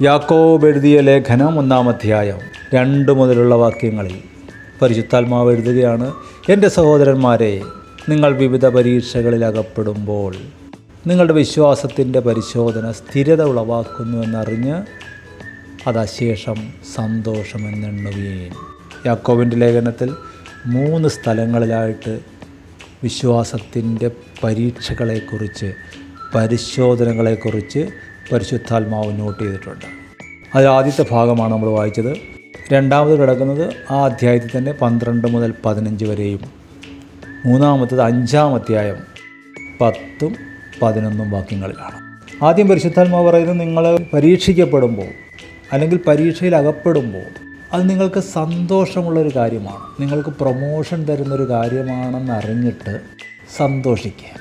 യാക്കോബ് എഴുതിയ ലേഖനം 1-ാം അധ്യായം 2 മുതലുള്ള വാക്യങ്ങളിൽ പരിശുദ്ധാത്മാവ് എഴുതുകയാണ്. എൻ്റെ സഹോദരന്മാരെ, നിങ്ങൾ വിവിധ പരീക്ഷകളിൽ അകപ്പെടുമ്പോൾ നിങ്ങളുടെ വിശ്വാസത്തിൻ്റെ പരിശോധന സ്ഥിരത ഉളവാക്കുന്നുവെന്നറിഞ്ഞ് അതശേഷം സന്തോഷമെന്നെണ്ണുകയും. യാക്കോബിൻ്റെ ലേഖനത്തിൽ 3 സ്ഥലങ്ങളിലായിട്ട് വിശ്വാസത്തിൻ്റെ പരീക്ഷകളെക്കുറിച്ച്, പരിശോധനകളെക്കുറിച്ച് പരിശുദ്ധാത്മാവ് നോട്ട് ചെയ്തിട്ടുണ്ട്. അതിൽ ആദ്യത്തെ ഭാഗമാണ് നമ്മൾ വായിച്ചത്. രണ്ടാമത് കിടക്കുന്നത് ആ അധ്യായത്തിൽ തന്നെ 12 മുതൽ 15 വരെയും, മൂന്നാമത്തത് 5-ാം അധ്യായം 10ഉം 11ഉം വാക്യങ്ങളിലാണ്. ആദ്യം പരിശുദ്ധാത്മാവ് പറയുന്നത്, നിങ്ങൾ പരീക്ഷിക്കപ്പെടുമ്പോൾ അല്ലെങ്കിൽ പരീക്ഷയിൽ അകപ്പെടുമ്പോൾ അത് നിങ്ങൾക്ക് സന്തോഷമുള്ളൊരു കാര്യമാണ്, നിങ്ങൾക്ക് പ്രൊമോഷൻ തരുന്നൊരു കാര്യമാണെന്ന് അറിഞ്ഞിട്ട് സന്തോഷിക്കുക.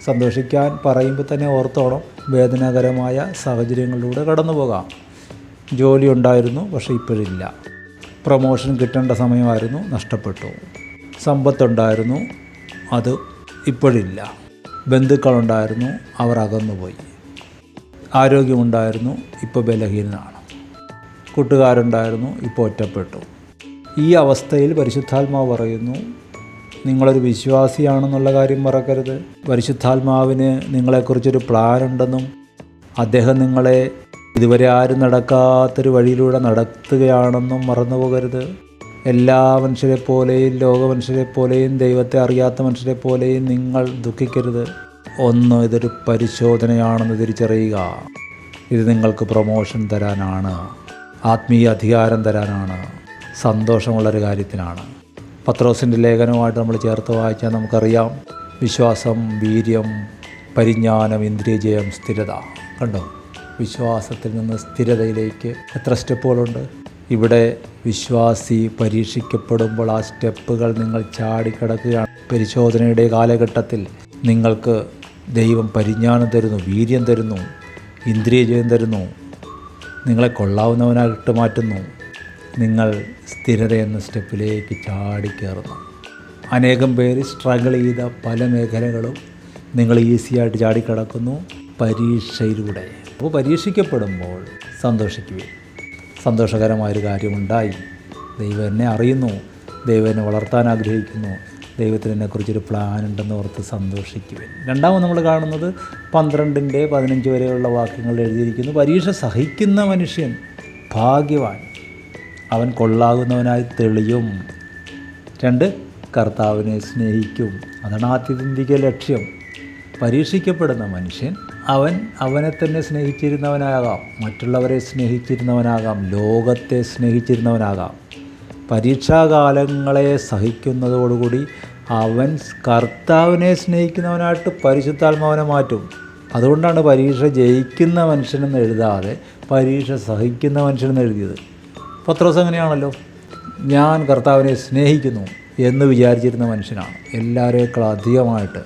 സന്തോഷിക്കാൻ പറയുമ്പോൾ തന്നെ ഓർത്തോണം, വേദനാകരമായ സാഹചര്യങ്ങളിലൂടെ കടന്നു പോകാം. ജോലി ഉണ്ടായിരുന്നു, പക്ഷേ ഇപ്പോഴില്ല. പ്രൊമോഷൻ കിട്ടേണ്ട സമയമായിരുന്നു, നഷ്ടപ്പെട്ടു. സമ്പത്തുണ്ടായിരുന്നു, അത് ഇപ്പോഴില്ല. ബന്ധുക്കളുണ്ടായിരുന്നു, അവർ അകന്നുപോയി. ആരോഗ്യമുണ്ടായിരുന്നു, ഇപ്പോൾ ബലഹീനനാണ്. കൂട്ടുകാരുണ്ടായിരുന്നു, ഇപ്പോൾ ഒറ്റപ്പെട്ടു. ഈ അവസ്ഥയിൽ പരിശുദ്ധാത്മാവ് പറയുന്നു, നിങ്ങളൊരു വിശ്വാസിയാണെന്നുള്ള കാര്യം മറക്കരുത്. പരിശുദ്ധാത്മാവിന് നിങ്ങളെക്കുറിച്ചൊരു പ്ലാൻ ഉണ്ടെന്നും അദ്ദേഹം നിങ്ങളെ ഇതുവരെ ആരും നടക്കാത്തൊരു വഴിയിലൂടെ നടത്തുകയാണെന്നും മറന്നു പോകരുത്. എല്ലാ മനുഷ്യരെപ്പോലെയും, ലോകമനുഷ്യരെപ്പോലെയും, ദൈവത്തെ അറിയാത്ത മനുഷ്യരെപ്പോലെയും നിങ്ങൾ ദുഃഖിക്കരുത്. ഇതൊരു പരിശോധനയാണെന്ന് തിരിച്ചറിയുക. ഇത് നിങ്ങൾക്ക് പ്രൊമോഷൻ തരാനാണ്, ആത്മീയ അധികാരം തരാനാണ്, സന്തോഷമുള്ളൊരു കാര്യത്തിനാണ്. പത്രോസിൻ്റെ ലേഖനവുമായിട്ട് നമ്മൾ ചേർത്ത് വായിച്ചാൽ നമുക്കറിയാം, വിശ്വാസം, വീര്യം, പരിജ്ഞാനം, ഇന്ദ്രിയജയം, സ്ഥിരത. കണ്ടോ, വിശ്വാസത്തിൽ നിന്ന് സ്ഥിരതയിലേക്ക് എത്ര സ്റ്റെപ്പുകളുണ്ട്. ഇവിടെ വിശ്വാസി പരീക്ഷിക്കപ്പെടുമ്പോൾ ആ സ്റ്റെപ്പുകൾ നിങ്ങൾ ചാടിക്കിടക്കുകയാണ്. പരിശോധനയുടെ കാലഘട്ടത്തിൽ നിങ്ങൾക്ക് ദൈവം പരിജ്ഞാനം തരുന്നു, വീര്യം തരുന്നു, ഇന്ദ്രിയജയം തരുന്നു, നിങ്ങളെ കൊള്ളാവുന്നവനായിട്ട് മാറ്റുന്നു. നിങ്ങൾ സ്ഥിരത എന്ന സ്റ്റെപ്പിലേക്ക് ചാടിക്കയറുന്നു. അനേകം പേര് സ്ട്രഗിൾ ചെയ്ത പല മേഖലകളും നിങ്ങൾ ഈസിയായിട്ട് ചാടിക്കിടക്കുന്നു പരീക്ഷയിലൂടെ. അപ്പോൾ പരീക്ഷിക്കപ്പെടുമ്പോൾ സന്തോഷിക്കുകയും, സന്തോഷകരമായൊരു കാര്യമുണ്ടായി, ദൈവം എന്നെ അറിയുന്നു, ദൈവം എന്നെ വളർത്താൻ ആഗ്രഹിക്കുന്നു, ദൈവത്തിന് എന്നെക്കുറിച്ചൊരു പ്ലാൻ ഉണ്ടെന്ന് ഓർത്ത് സന്തോഷിക്കുകയും. രണ്ടാമത് നമ്മൾ കാണുന്നത് 12-15 വരെയുള്ള വാക്യങ്ങൾ എഴുതിയിരിക്കുന്നു. പരീക്ഷ സഹിക്കുന്ന മനുഷ്യൻ ഭാഗ്യവാൻ, അവൻ കൊള്ളാകുന്നവനായി തെളിയും. 2, കർത്താവിനെ സ്നേഹിക്കും. അതാണ് ആത്യന്തിക ലക്ഷ്യം. പരീക്ഷിക്കപ്പെടുന്ന മനുഷ്യൻ അവനെ തന്നെ സ്നേഹിച്ചിരുന്നവനാകാം, മറ്റുള്ളവരെ സ്നേഹിച്ചിരുന്നവനാകാം, ലോകത്തെ സ്നേഹിച്ചിരുന്നവനാകാം. പരീക്ഷാകാലങ്ങളെ സഹിക്കുന്നതോടുകൂടി അവൻ കർത്താവിനെ സ്നേഹിക്കുന്നവനായിട്ട് പരിശുദ്ധാത്മാവിനെ മാറ്റും. അതുകൊണ്ടാണ് പരീക്ഷ ജയിക്കുന്ന മനുഷ്യനെന്ന് എഴുതാതെ പരീക്ഷ സഹിക്കുന്ന മനുഷ്യനെന്ന് എഴുതിയത്. പത്രോസ് അങ്ങനെയാണല്ലോ, ഞാൻ കർത്താവിനെ സ്നേഹിക്കുന്നു എന്ന് വിചാരിച്ചിരുന്ന മനുഷ്യനാണ്. എല്ലാവരേക്കാൾ അധികമായിട്ട്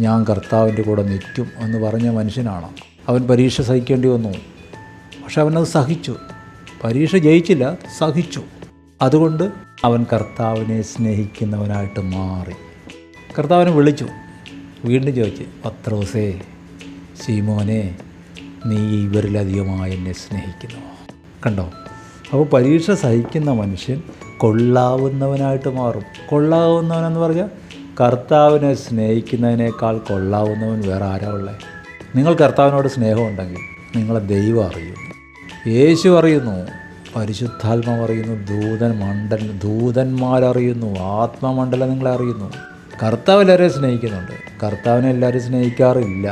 ഞാൻ കർത്താവിൻ്റെ കൂടെ നിൽക്കും എന്ന് പറഞ്ഞ മനുഷ്യനാണ്. അവൻ പരീക്ഷ സഹിക്കേണ്ടി വന്നു, പക്ഷെ അവനത് സഹിച്ചു. പരീക്ഷ ജയിച്ചില്ല, സഹിച്ചു. അതുകൊണ്ട് അവൻ കർത്താവിനെ സ്നേഹിക്കുന്നവനായിട്ട് മാറി. കർത്താവിനെ വിളിച്ചു, വീണ്ടും ചോദിച്ചു, പത്രോസേ, ശീമോനെ, നീ ഇവരിലധികമായി എന്നെ സ്നേഹിക്കുന്നു. കണ്ടോ, അപ്പോൾ പരീക്ഷ സഹിക്കുന്ന മനുഷ്യൻ കൊള്ളാവുന്നവനായിട്ട് മാറും. കൊള്ളാവുന്നവനെന്ന് പറഞ്ഞാൽ കർത്താവിനെ സ്നേഹിക്കുന്നതിനേക്കാൾ കൊള്ളാവുന്നവൻ വേറെ ആരാ ഉള്ളത്? നിങ്ങൾ കർത്താവിനോട് സ്നേഹമുണ്ടെങ്കിൽ നിങ്ങളെ ദൈവം അറിയുന്നു, യേശു അറിയുന്നു, പരിശുദ്ധാത്മാവ് അറിയുന്നു, ദൂതന്മാരറിയുന്നു, ആത്മമണ്ഡലം നിങ്ങളെ അറിയുന്നു. കർത്താവ് എല്ലാവരെയും സ്നേഹിക്കുന്നുണ്ട്. കർത്താവിനെ എല്ലാവരും സ്നേഹിക്കാറില്ല,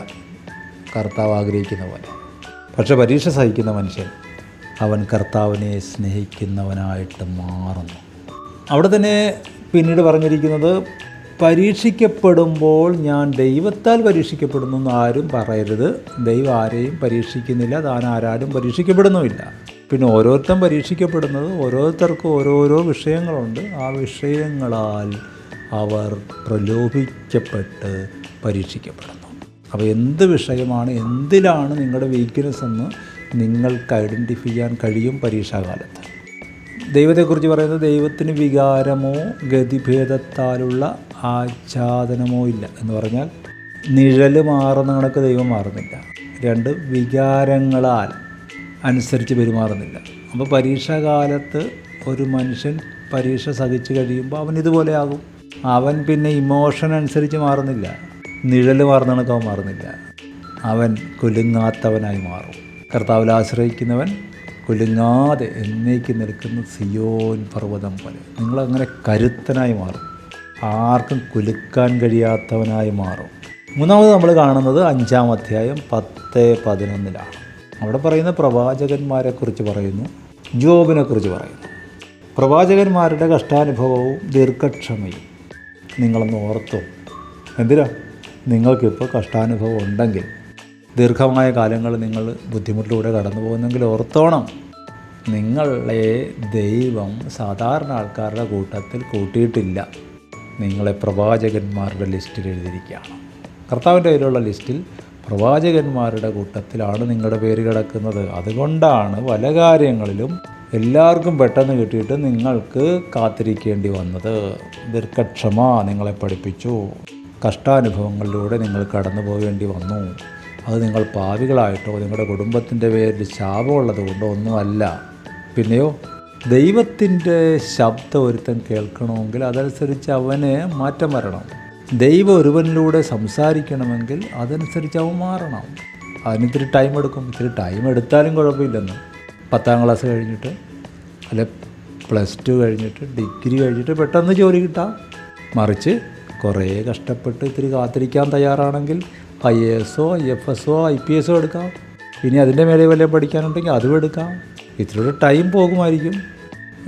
കർത്താവ് ആഗ്രഹിക്കുന്ന പോലെ. പക്ഷെ പരീക്ഷ സഹിക്കുന്ന മനുഷ്യൻ അവൻ കർത്താവിനെ സ്നേഹിക്കുന്നവനായിട്ട് മാറുന്നു. അവിടെ തന്നെ പിന്നീട് പറഞ്ഞിരിക്കുന്നത്, പരീക്ഷിക്കപ്പെടുമ്പോൾ ഞാൻ ദൈവത്താൽ പരീക്ഷിക്കപ്പെടുന്നു എന്ന് ആരും പറയരുത്. ദൈവം ആരെയും പരീക്ഷിക്കുന്നില്ല, താൻ ആരാരും പരീക്ഷിക്കപ്പെടുന്നുമില്ല. പിന്നെ ഓരോരുത്തരും പരീക്ഷിക്കപ്പെടുന്നത് ഓരോരുത്തർക്കും ഓരോരോ വിഷയങ്ങളുണ്ട്. ആ വിഷയങ്ങളാൽ അവർ പ്രലോഭിക്കപ്പെട്ട് പരീക്ഷിക്കപ്പെടുന്നു. അപ്പോൾ എന്ത് വിഷയമാണ്, എന്തിലാണ് നിങ്ങളുടെ വീക്ക്നെസ് എന്ന് നിങ്ങൾക്ക് ഐഡൻറ്റിഫൈ ചെയ്യാൻ കഴിയും പരീക്ഷാകാലത്ത്. ദൈവത്തെക്കുറിച്ച് പറയുന്നത്, ദൈവത്തിന് വികാരമോ ഗതിഭേദത്താലുള്ള ആച്ഛാദനമോ ഇല്ല എന്ന് പറഞ്ഞാൽ നിഴൽ മാറുന്ന കണക്ക് ദൈവം മാറുന്നില്ല. 2 വികാരങ്ങളാൽ അനുസരിച്ച് പെരുമാറുന്നില്ല. അപ്പോൾ പരീക്ഷാകാലത്ത് ഒരു മനുഷ്യൻ പരീക്ഷ സഹിച്ച് കഴിയുമ്പോൾ അവൻ ഇതുപോലെ ആകും. അവൻ പിന്നെ ഇമോഷൻ അനുസരിച്ച് മാറുന്നില്ല, നിഴൽ മാറുന്ന കണക്കവൻ മാറുന്നില്ല. അവൻ കുലുങ്ങാത്തവനായി മാറും. കർത്താവിൽ ആശ്രയിക്കുന്നവൻ കുലുങ്ങാതെ എന്നേക്ക് നിൽക്കുന്ന സിയോൻ പർവ്വതം പോലെ നിങ്ങളങ്ങനെ കരുത്തനായി മാറും, ആർക്കും കുലുക്കാൻ കഴിയാത്തവനായി മാറും. മൂന്നാമത് നമ്മൾ കാണുന്നത് 5-ാം അധ്യായം 10-11 അവിടെ പറയുന്ന പ്രവാചകന്മാരെക്കുറിച്ച് പറയുന്നു, ജോബിനെക്കുറിച്ച് പറയുന്നു. പ്രവാചകന്മാരുടെ കഷ്ടാനുഭവവും ദീർഘക്ഷമയും നിങ്ങളൊന്ന് ഓർത്തോ. എന്തിനാ? നിങ്ങൾക്കിപ്പോൾ കഷ്ടാനുഭവം ഉണ്ടെങ്കിൽ, ദീർഘമായ കാലങ്ങൾ നിങ്ങൾ ബുദ്ധിമുട്ടിലൂടെ കടന്നു പോകുന്നെങ്കിൽ ഓർത്തോണം, നിങ്ങളെ ദൈവം സാധാരണ ആൾക്കാരുടെ കൂട്ടത്തിൽ കൂട്ടിയിട്ടില്ല. നിങ്ങളെ പ്രവാചകന്മാരുടെ ലിസ്റ്റിൽ എഴുതിയിരിക്കുകയാണ്. കർത്താവിൻ്റെ കയ്യിലുള്ള ലിസ്റ്റിൽ പ്രവാചകന്മാരുടെ കൂട്ടത്തിലാണ് നിങ്ങളുടെ പേര് കിടക്കുന്നത്. അതുകൊണ്ടാണ് പല കാര്യങ്ങളിലും എല്ലാവർക്കും പെട്ടെന്ന് കിട്ടിയിട്ട് നിങ്ങൾക്ക് കാത്തിരിക്കേണ്ടി വന്നത്. ദീർഘക്ഷമ നിങ്ങളെ പഠിപ്പിച്ചു. കഷ്ടാനുഭവങ്ങളിലൂടെ നിങ്ങൾ കടന്നു പോകേണ്ടി വന്നു. അത് നിങ്ങൾ പാപികളായിട്ടോ നിങ്ങളുടെ കുടുംബത്തിൻ്റെ പേരിൽ ശാപമുള്ളത് കൊണ്ടോ ഒന്നുമല്ല. പിന്നെയോ ദൈവത്തിൻ്റെ ശബ്ദം ഒരുത്തൻ കേൾക്കണമെങ്കിൽ അതനുസരിച്ച് അവന് മാറ്റം വരണം. ദൈവം ഒരുവനിലൂടെ സംസാരിക്കണമെങ്കിൽ അതനുസരിച്ച് അവൻ മാറണം. അതിനിത്തിരി ടൈം എടുക്കും. ഇത്തിരി ടൈം എടുത്താലും കുഴപ്പമില്ലെന്ന്. 10-ാം ക്ലാസ് കഴിഞ്ഞിട്ട് അല്ലെ +2 കഴിഞ്ഞിട്ട് ഡിഗ്രി കഴിഞ്ഞിട്ട് പെട്ടെന്ന് ജോലി കിട്ടാം. മറിച്ച് കുറേ കഷ്ടപ്പെട്ട് ഇത്തിരി കാത്തിരിക്കാൻ തയ്യാറാണെങ്കിൽ IAS, IFS, IPS എടുക്കാം. ഇനി അതിൻ്റെ മേലെ വല്ലതും പഠിക്കാനുണ്ടെങ്കിൽ അതും എടുക്കാം. ഇത്തിരി ടൈം പോകുമായിരിക്കും.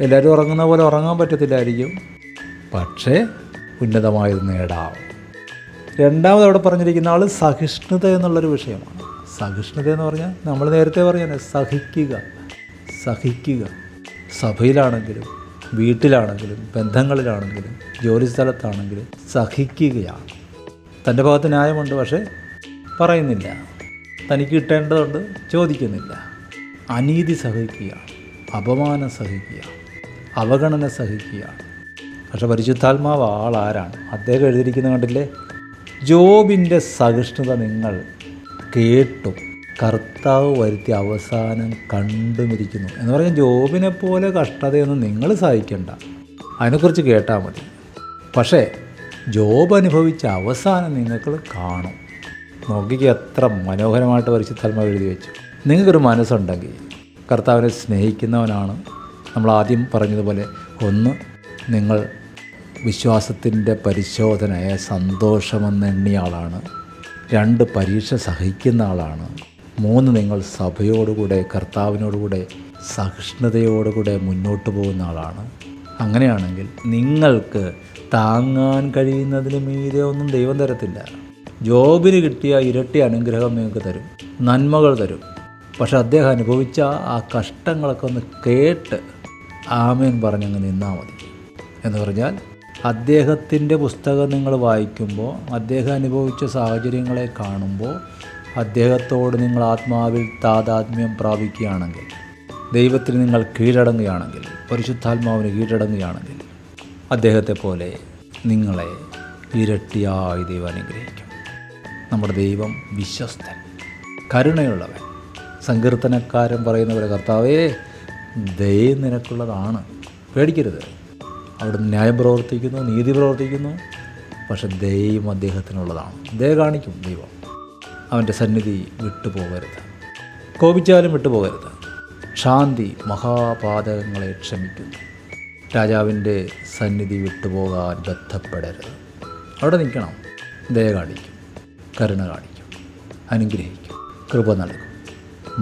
എല്ലാവരും ഉറങ്ങുന്ന പോലെ ഉറങ്ങാൻ പറ്റത്തില്ലായിരിക്കും. പക്ഷേ ഉന്നതമായത് നേടാം. രണ്ടാമത് അവിടെ പറഞ്ഞിരിക്കുന്ന ആൾ സഹിഷ്ണുത എന്നുള്ളൊരു വിഷയമാണ്. സഹിഷ്ണുത എന്ന് പറഞ്ഞാൽ നമ്മൾ നേരത്തെ പറഞ്ഞാൽ സഹിക്കുക. സഭയിലാണെങ്കിലും വീട്ടിലാണെങ്കിലും ബന്ധങ്ങളിലാണെങ്കിലും ജോലിസ്ഥലത്താണെങ്കിലും സഹിക്കുകയാണ്. തൻ്റെ ഭാഗത്ത് ന്യായമുണ്ട്, പക്ഷേ പറയുന്നില്ല. തനിക്ക് കിട്ടേണ്ടതുണ്ട്, ചോദിക്കുന്നില്ല. അനീതി സഹിക്കുകയാണ്, അപമാനം സഹിക്കുകയാണ്, അവഗണന സഹിക്കുകയാണ്. പക്ഷെ പരിശുദ്ധാത്മാവ് ആളാരാണ്? അദ്ദേഹം എഴുതിയിരിക്കുന്നത് കണ്ടില്ലേ? ജോബിൻ്റെ സഹിഷ്ണുത നിങ്ങൾ കേട്ടും കർത്താവ് വരുത്തിയ അവസാനം കണ്ടുമിരിക്കുന്നു എന്ന് പറഞ്ഞാൽ ജോബിനെ പോലെ കഷ്ടതയൊന്നും നിങ്ങൾ സഹിക്കണ്ട, അതിനെക്കുറിച്ച് കേട്ടാൽ മതി. പക്ഷേ ജോബ് അനുഭവിച്ച അവസാനം നിങ്ങൾക്ക് കാണും. നോക്കിക്ക് എത്ര മനോഹരമായിട്ട് പരിശുദ്ധാത്മാവ് എഴുതി വെച്ചു. നിങ്ങൾക്കൊരു മനസ്സുണ്ടെങ്കിൽ കർത്താവിനെ സ്നേഹിക്കുന്നവനാണ്. നമ്മൾ ആദ്യം പറഞ്ഞതുപോലെ, ഒന്ന്, നിങ്ങൾ വിശ്വാസത്തിൻ്റെ പരിശോധനയെ സന്തോഷമെന്ന് എണ്ണിയ ആളാണ്. 2, പരീക്ഷ സഹിക്കുന്ന ആളാണ്. 3, നിങ്ങൾ സഭയോടുകൂടെ കർത്താവിനോടുകൂടെ സഹിഷ്ണുതയോടുകൂടെ മുന്നോട്ട് പോകുന്ന ആളാണ്. അങ്ങനെയാണെങ്കിൽ നിങ്ങൾക്ക് താങ്ങാൻ കഴിയുന്നതിന് മീതെ ഒന്നും ദൈവം തരത്തില്ല. ജോബിന് കിട്ടിയ ഇരട്ടി അനുഗ്രഹം നിങ്ങൾക്ക് തരും, നന്മകൾ തരും. പക്ഷെ അദ്ദേഹം അനുഭവിച്ച ആ കഷ്ടങ്ങളൊക്കെ ഒന്ന് കേട്ട് ആമേൻ പറഞ്ഞങ്ങ് നിന്നാൽ മതി. എന്ന് പറഞ്ഞാൽ അദ്ദേഹത്തിൻ്റെ പുസ്തകം നിങ്ങൾ വായിക്കുമ്പോൾ, അദ്ദേഹം അനുഭവിച്ച സാഹചര്യങ്ങളെ കാണുമ്പോൾ, അദ്ദേഹത്തോട് നിങ്ങൾ ആത്മാവിൽ താതാത്മ്യം പ്രാപിക്കുകയാണെങ്കിൽ, ദൈവത്തിന് നിങ്ങൾ കീഴടങ്ങുകയാണെങ്കിൽ, പരിശുദ്ധാത്മാവിന് കീഴടങ്ങുകയാണെങ്കിൽ, അദ്ദേഹത്തെ പോലെ നിങ്ങളെ ഇരട്ടിയായി ദൈവം അനുഗ്രഹിക്കും. നമ്മുടെ ദൈവം വിശ്വസ്തൻ, കരുണയുള്ളവൻ. സങ്കീർത്തനക്കാരൻ പറയുന്ന പോലെ, കർത്താവേ ദൈവം നിനക്കുള്ളതാണ്, പേടിക്കരുത്. അവിടുന്ന് ന്യായം പ്രവർത്തിക്കുന്നു, നീതി പ്രവർത്തിക്കുന്നു. പക്ഷെ ദൈവം അദ്ദേഹത്തിനുള്ളതാണ്. ദയ കാണിക്കും ദൈവം. അവൻ്റെ സന്നിധി വിട്ടുപോകരുത്, കോപിച്ചാലും വിട്ടുപോകരുത്. ശാന്തി മഹാപാതകങ്ങളെ ക്ഷമിക്കുന്നു. രാജാവിൻ്റെ സന്നിധി വിട്ടുപോകാൻ ബന്ധപ്പെടരുത്. അവിടെ നിൽക്കണം. ദയ കാണിക്കും, കരുണ കാണിക്കും, അനുഗ്രഹിക്കും, കൃപ നൽകും,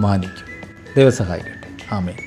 മാനിക്കും. ദൈവം സഹായിക്കട്ടെ. ആമേൻ.